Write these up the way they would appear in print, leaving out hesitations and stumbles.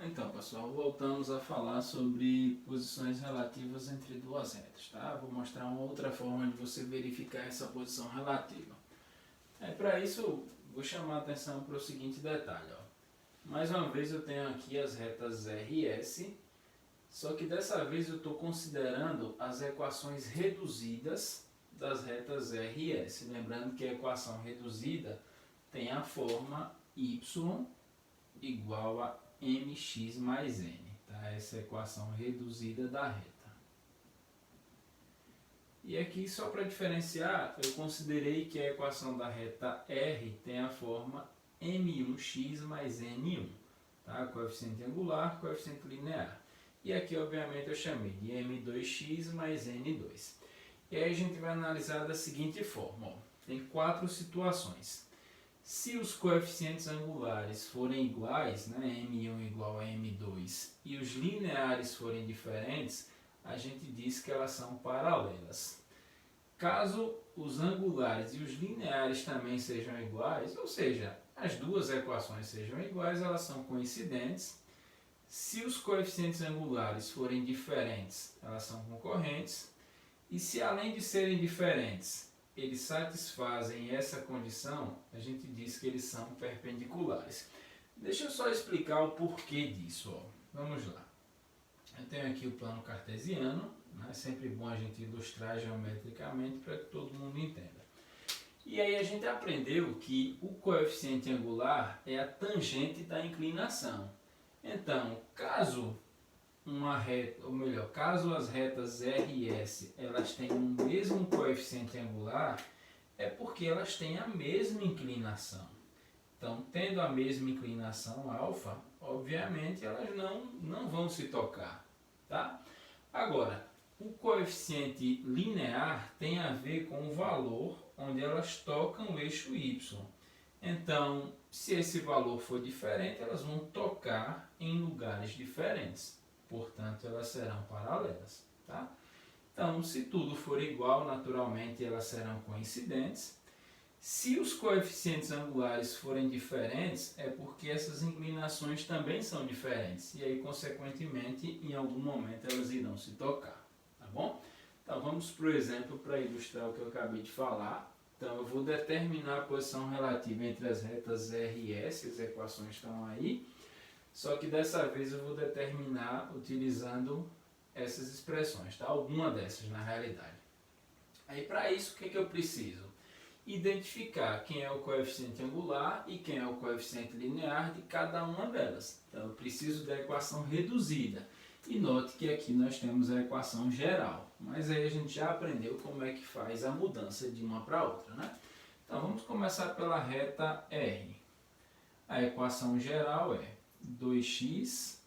Então, pessoal, voltamos a falar sobre posições relativas entre duas retas, tá? Vou mostrar uma outra forma de você verificar essa posição relativa. Para isso, vou chamar a atenção para o seguinte detalhe, ó. Mais uma vez eu tenho aqui as retas R e S, só que dessa vez eu estou considerando as equações reduzidas das retas R e S. Lembrando que a equação reduzida tem a forma y igual a mx mais n. Tá? Essa é a equação reduzida da reta. E aqui, só para diferenciar, eu considerei que a equação da reta R tem a forma m1x mais n1. Tá? Coeficiente angular, coeficiente linear. E aqui, obviamente, eu chamei de m2x mais n2. E aí a gente vai analisar da seguinte forma. Ó. Tem 4 situações. Se os coeficientes angulares forem iguais, né, M1 igual a M2, e os lineares forem diferentes, a gente diz que elas são paralelas. Caso os angulares e os lineares também sejam iguais, ou seja, as duas equações sejam iguais, elas são coincidentes. Se os coeficientes angulares forem diferentes, elas são concorrentes. E se além de serem diferentes, eles satisfazem essa condição, a gente diz que eles são perpendiculares. Deixa eu só explicar o porquê disso. Ó. Vamos lá. Eu tenho aqui o plano cartesiano, né? É sempre bom a gente ilustrar geometricamente para que todo mundo entenda. E aí a gente aprendeu que o coeficiente angular é a tangente da inclinação. Então, caso uma reta, ou melhor, caso as retas R e S elas tenham o mesmo coeficiente angular, é porque elas têm a mesma inclinação. Então, tendo a mesma inclinação alfa, obviamente elas não vão se tocar. Tá? Agora, o coeficiente linear tem a ver com o valor onde elas tocam o eixo Y. Então, se esse valor for diferente, elas vão tocar em lugares diferentes. Portanto, elas serão paralelas. Tá? Então, se tudo for igual, naturalmente elas serão coincidentes. Se os coeficientes angulares forem diferentes, é porque essas inclinações também são diferentes. E aí, consequentemente, em algum momento elas irão se tocar. Tá bom? Então, vamos para o exemplo para ilustrar o que eu acabei de falar. Então, eu vou determinar a posição relativa entre as retas R e S, as equações estão aí. Só que dessa vez eu vou determinar utilizando essas expressões, tá? Alguma dessas na realidade. Aí para isso o que eu preciso? Identificar quem é o coeficiente angular e quem é o coeficiente linear de cada uma delas. Então eu preciso da equação reduzida. E note que aqui nós temos a equação geral. Mas aí a gente já aprendeu como é que faz a mudança de uma para outra, né? Então vamos começar pela reta R. A equação geral é 2x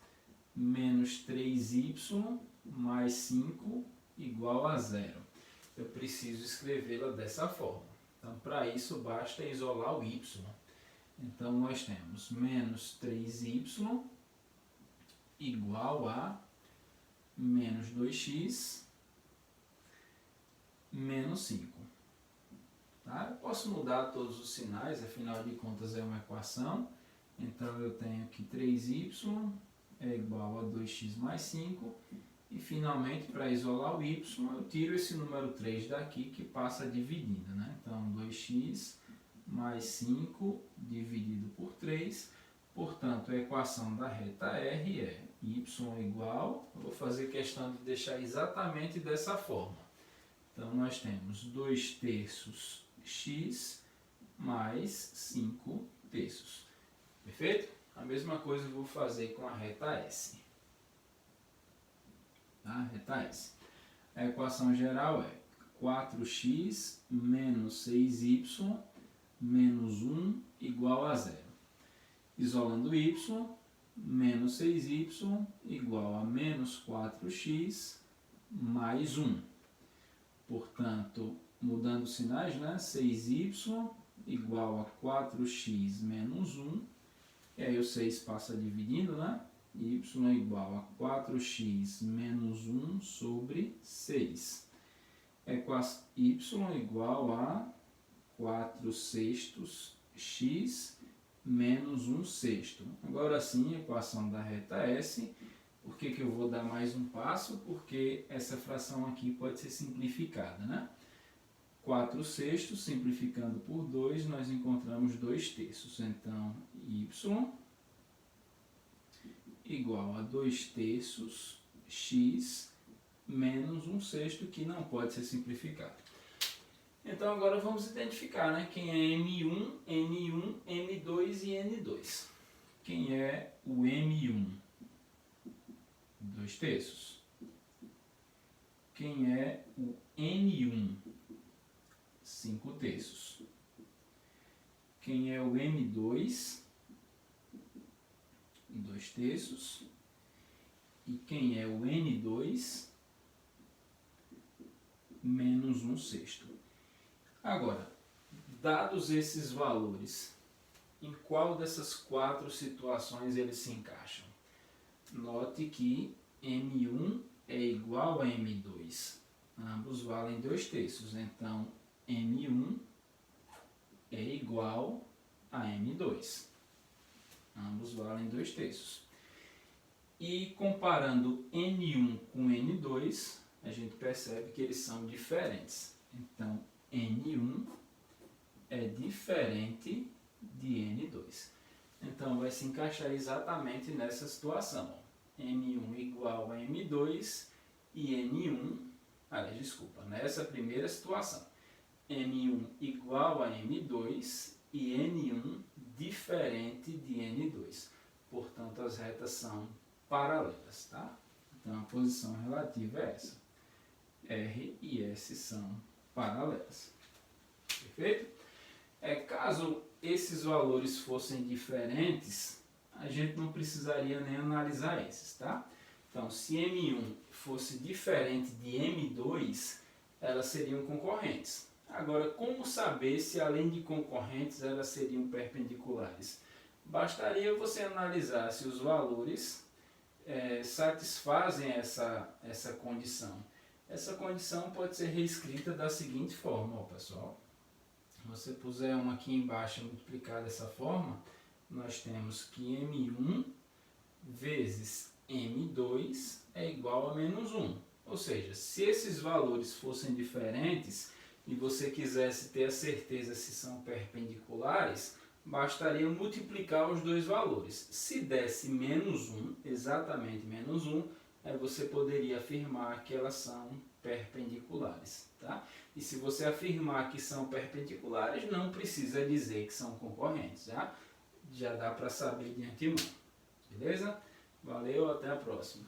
menos 3y mais 5 igual a zero. Eu preciso escrevê-la dessa forma. Então, para isso, basta isolar o y. Então, nós temos menos 3y igual a menos 2x menos 5. Tá? Eu posso mudar todos os sinais, afinal de contas é uma equação. Então, eu tenho aqui 3y é igual a 2x mais 5. E, finalmente, para isolar o y, eu tiro esse número 3 daqui, que passa dividindo. Né? Então, 2x mais 5 dividido por 3. Portanto, a equação da reta R é y igual... Eu vou fazer questão de deixar exatamente dessa forma. Então, nós temos 2 terços x mais 5 terços. Perfeito? A mesma coisa eu vou fazer com a reta S. Tá? Reta S. A equação geral é 4x menos 6y menos 1 igual a zero. Isolando y, menos 6y igual a menos 4x mais 1. Portanto, mudando os sinais, né? 6y igual a 4x menos 1. E aí o 6 passa dividindo, né? Y igual a 4x menos 1 sobre 6. Y igual a 4 sextos x menos 1/6. Agora sim, a equação da reta S. Por que eu vou dar mais um passo? Porque essa fração aqui pode ser simplificada, né? 4/6, simplificando por 2, nós encontramos 2/3. Então, y igual a 2/3 x menos 1/6, que não pode ser simplificado. Então, agora vamos identificar, né, quem é M1, N1, M2 e N2. Quem é o M1? 2/3. Quem é o N1? 5/3. Quem é o M2? 2/3. E quem é o N2? Menos 1/6. Agora, dados esses valores, em qual dessas 4 situações eles se encaixam? Note que M1 é igual a M2. Ambos valem 2/3. Então, M1 é igual a M2. Ambos valem 2/3. E comparando N1 com N2, a gente percebe que eles são diferentes. Então, N1 é diferente de N2. Então, vai se encaixar exatamente nessa situação. M1 igual a M2 e N1, nessa primeira situação. M1 igual a M2 e N1 diferente de N2. Portanto, as retas são paralelas, tá? Então, a posição relativa é essa. R e S são paralelas. Perfeito? Caso esses valores fossem diferentes, a gente não precisaria nem analisar esses, tá? Então, se M1 fosse diferente de M2, elas seriam concorrentes. Agora, como saber se além de concorrentes elas seriam perpendiculares? Bastaria você analisar se os valores satisfazem essa condição. Essa condição pode ser reescrita da seguinte forma, ó, pessoal. Se você puser uma aqui embaixo e multiplicar dessa forma, nós temos que M1 vezes M2 é igual a menos 1. Ou seja, se esses valores fossem diferentes e você quisesse ter a certeza se são perpendiculares, bastaria multiplicar os dois valores. Se desse menos 1, exatamente menos 1, aí você poderia afirmar que elas são perpendiculares, tá? E se você afirmar que são perpendiculares, não precisa dizer que são concorrentes, tá? Já dá para saber de antemão. Beleza? Valeu, até a próxima.